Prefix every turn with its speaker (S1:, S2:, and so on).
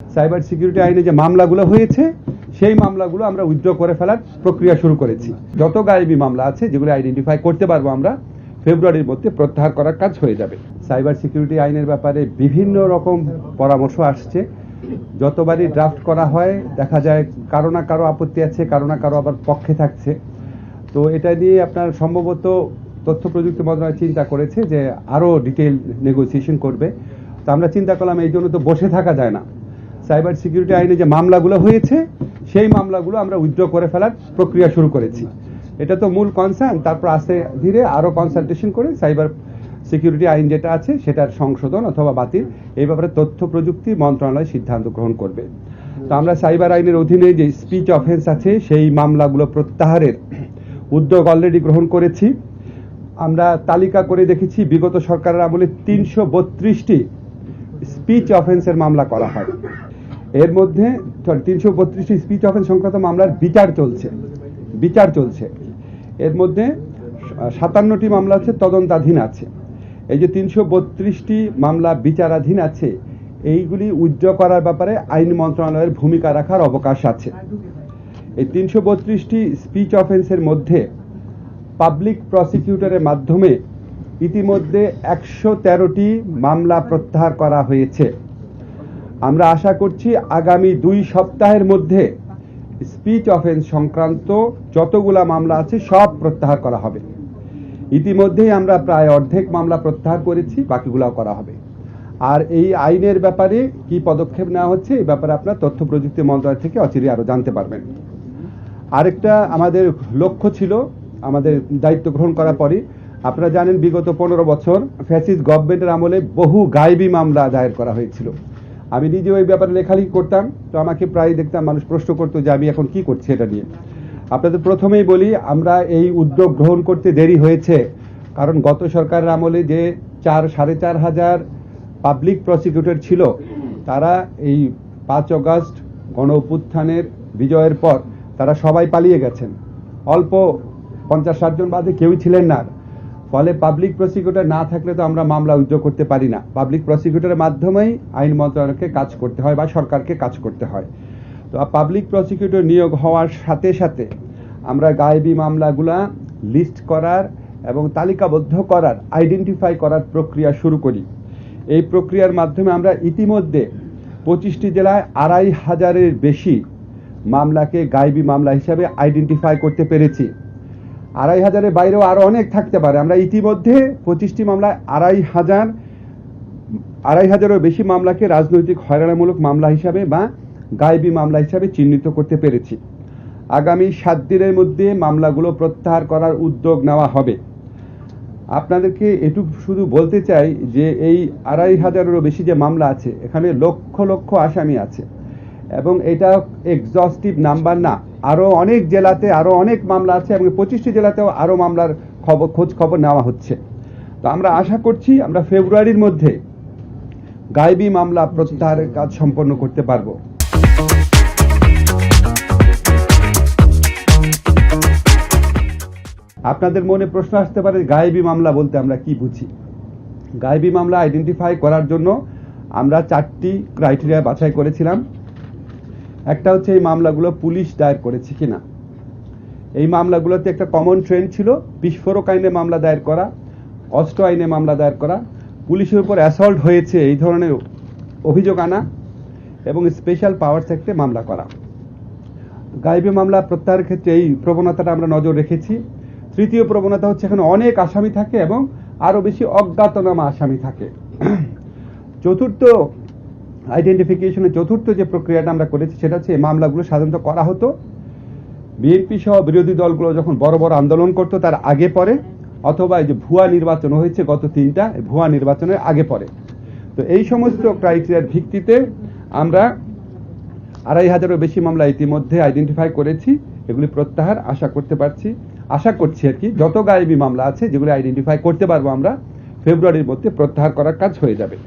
S1: Cyber security আইনে যে মামলাগুলো হয়েছে সেই মামলাগুলো আমরা উইথড্র করে ফেলার প্রক্রিয়া শুরু করেছি। যত গায়েবী মামলা আছে যেগুলো আইডেন্টিফাই করতে পারবো আমরা ফেব্রুয়ারির মধ্যে প্রত্যাহার করার কাজ হয়ে যাবে। সাইবার সিকিউরিটি আইনের ব্যাপারে বিভিন্ন রকম পরামর্শ আসছে। যতবারই ড্রাফট করা হয় দেখা যায় কারো না কারো আপত্তি আছে, কারো না কারো আবার পক্ষে থাকছে। তো এটা নিয়ে আপনার সম্ভবত তথ্য প্রযুক্তি মন্ত্রণালয় চিন্তা করেছে যে আরও ডিটেইল নেগোসিয়েশন করবে। তো আমরা চিন্তা করলাম এই জন্য তো বসে থাকা যায় না। সাইবার সিকিউরিটি আইনে যে মামলাগুলো হয়েছে সেই মামলাগুলো আমরা উইথড্র করে ফেলার প্রক্রিয়া শুরু করেছি। এটা তো মূল কনসার্ন, তারপর আস্তে ধীরে আরও কনসালটেশন করে সাইবার সিকিউরিটি আইন যেটা আছে সেটার সংশোধন অথবা বাতিল এই ব্যাপারে তথ্য প্রযুক্তি মন্ত্রণালয় সিদ্ধান্ত গ্রহণ করবে। তো আমরা সাইবার আইনের অধীনে যে স্পিচ অফেন্স আছে সেই মামলাগুলো প্রত্যাহারের উদ্যোগ অলরেডি গ্রহণ করেছি। আমরা তালিকা করে দেখেছি বিগত সরকারের আমলে ৩৩২টি স্পিচ অফেন্সের মামলা করা হয়। এর মধ্যে ৩৩২টি স্পিচ অফেন্স সংক্রান্ত মামলার বিচার চলছে। এর মধ্যে ৫৭টি মামলা হচ্ছে তদন্তাধীন আছে। এই যে ৩৩২টি মামলা বিচারাধীন আছে এইগুলি উইথড্র করার ব্যাপারে আইন মন্ত্রণালয়ের ভূমিকা রাখার অবকাশ আছে। এই ৩৩২টি স্পিচ অফেন্সের মধ্যে পাবলিক প্রসিকিউটরের মাধ্যমে ইতিমধ্যে ১১৩টি মামলা প্রত্যাহার করা হয়েছে। আমরা আশা করছি আগামী ২ সপ্তাহের মধ্যে স্পিচ অফেন্স সংক্রান্ত যতগুলা মামলা আছে সব প্রত্যাহার করা হবে। ইতিমধ্যেই আমরা প্রায় অর্ধেক মামলা প্রত্যাহার করেছি, বাকিগুলাও করা হবে। আর এই আইনের ব্যাপারে কি পদক্ষেপ নেওয়া হচ্ছে এই ব্যাপারে আপনার তথ্য প্রযুক্তি মন্ত্রণালয় থেকে অচিরে আরও জানতে পারবেন। আরেকটা আমাদের লক্ষ্য ছিল আমাদের দায়িত্ব গ্রহণ করার পরই, আপনারা জানেন বিগত ১৫ বছর ফ্যাসিস্ট গভর্নমেন্টের আমলে বহু গায়েবী মামলা দায়ের করা হয়েছিল। আমি নিজেও এই ব্যাপারে লেখালেখি করতাম, তো আমাকে প্রায় দেখতাম মানুষ প্রশ্ন করতো যে আমি এখন কি করছি এটা নিয়ে। আপনাদের প্রথমেই বলি আমরা এই উদ্যোগ গ্রহণ করতে দেরি হয়েছে কারণ গত সরকারের আমলে যে ৪,৫০০ হাজার পাবলিক প্রসিকিউটর ছিল তারা এই ৫ আগস্ট গণ অভ্যুত্থানের বিজয়ের পর তারা সবাই পালিয়ে গেছেন। অল্প ৫০-৬০ জন বাদে কেউই ছিলেন না। ফলে পাবলিক প্রসিকিউটর না থাকলে তো আমরা মামলা উইথড্র করতে পারি না। পাবলিক প্রসিকিউটরের মাধ্যমেই আইন মন্ত্রণালয়কে কাজ করতে হয় বা সরকারকে কাজ করতে হয়। তো পাবলিক প্রসিকিউটর নিয়োগ হওয়ার সাথে সাথে আমরা গায়েবী মামলাগুলা লিস্ট করার এবং তালিকাবদ্ধ করার, আইডেন্টিফাই করার প্রক্রিয়া শুরু করি। এই প্রক্রিয়ার মাধ্যমে আমরা ইতিমধ্যে ২৫টি জেলায় ২৫০০-এর বেশি মামলাকে গায়েবী মামলা হিসাবে আইডেন্টিফাই করতে পেরেছি। ২৫০০-এর বাইরেও আরও অনেক থাকতে পারে। আমরা ইতিমধ্যে ২৫টি মামলায় ২৫০০-এরও বেশি মামলাকে রাজনৈতিক হয়রানিমূলক মামলা হিসাবে বা গায়েবী মামলা হিসাবে চিহ্নিত করতে পেরেছি। আগামী ৭ দিনের মধ্যে মামলাগুলো প্রত্যাহার করার উদ্যোগ নেওয়া হবে। আপনাদেরকে এটুকু শুধু বলতে চাই যে এই ২৫০০-এরও বেশি যে মামলা আছে এখানে লক্ষ লক্ষ আসামি আছে এবং এটা এক্সস্টিভ নাম্বার না। আরও অনেক জেলাতে আরও অনেক মামলা আছে এবং ২৫টি জেলাতেও আরও মামলার খোঁজ খবর নেওয়া হচ্ছে। তো আমরা আশা করছি আমরা ফেব্রুয়ারির মধ্যে গায়েবী মামলা প্রত্যাহারের কাজ সম্পন্ন করতে পারবো। আপনাদের মনে প্রশ্ন আসতে পারে গায়েবী মামলা বলতে আমরা কি বুঝি। গায়েবী মামলা আইডেন্টিফাই করার জন্য আমরা ৪টি ক্রাইটেরিয়া বাছাই করেছিলাম। একটা হচ্ছে এই মামলাগুলো পুলিশ দায়ের করেছে কিনা। এই মামলাগুলোতে একটা কমন ট্রেন্ড ছিল বিস্ফোরক আইনে মামলা দায়ের করা, অস্ত্র আইনে মামলা দায়ের করা, পুলিশের উপর অ্যাসল্ট হয়েছে এই ধরনের অভিযোগ আনা এবং স্পেশাল পাওয়ার অ্যাক্টে মামলা করা। গায়েবী মামলা প্রত্যাহারের ক্ষেত্রে এই প্রবণতাটা আমরা নজর রেখেছি। তৃতীয় প্রবণতা হচ্ছে এখানে অনেক আসামি থাকে এবং আরও বেশি অজ্ঞাতনামা আসামি থাকে। চতুর্থ আইডেন্টিফিকেশনের চতুর্থ যে প্রক্রিয়াটা আমরা করেছি সেটা হচ্ছে এই মামলাগুলো সাধারণত করা হতো বিএনপি সহ বিরোধী দলগুলো যখন বড় বড় আন্দোলন করতো তার আগে পরে, অথবা এই যে ভুয়া নির্বাচন হয়েছে গত 3টা ভুয়া নির্বাচনের আগে পরে। তো এই সমস্ত ক্রাইটেরিয়ার ভিত্তিতে আমরা ২৫০০-এরও বেশি মামলা ইতিমধ্যে আইডেন্টিফাই করেছি। এগুলি প্রত্যাহার আশা করছি আর কি। যত গায়েবী মামলা আছে যেগুলি আইডেন্টিফাই করতে পারবো আমরা ফেব্রুয়ারির মধ্যে প্রত্যাহার করার কাজ হয়ে যাবে।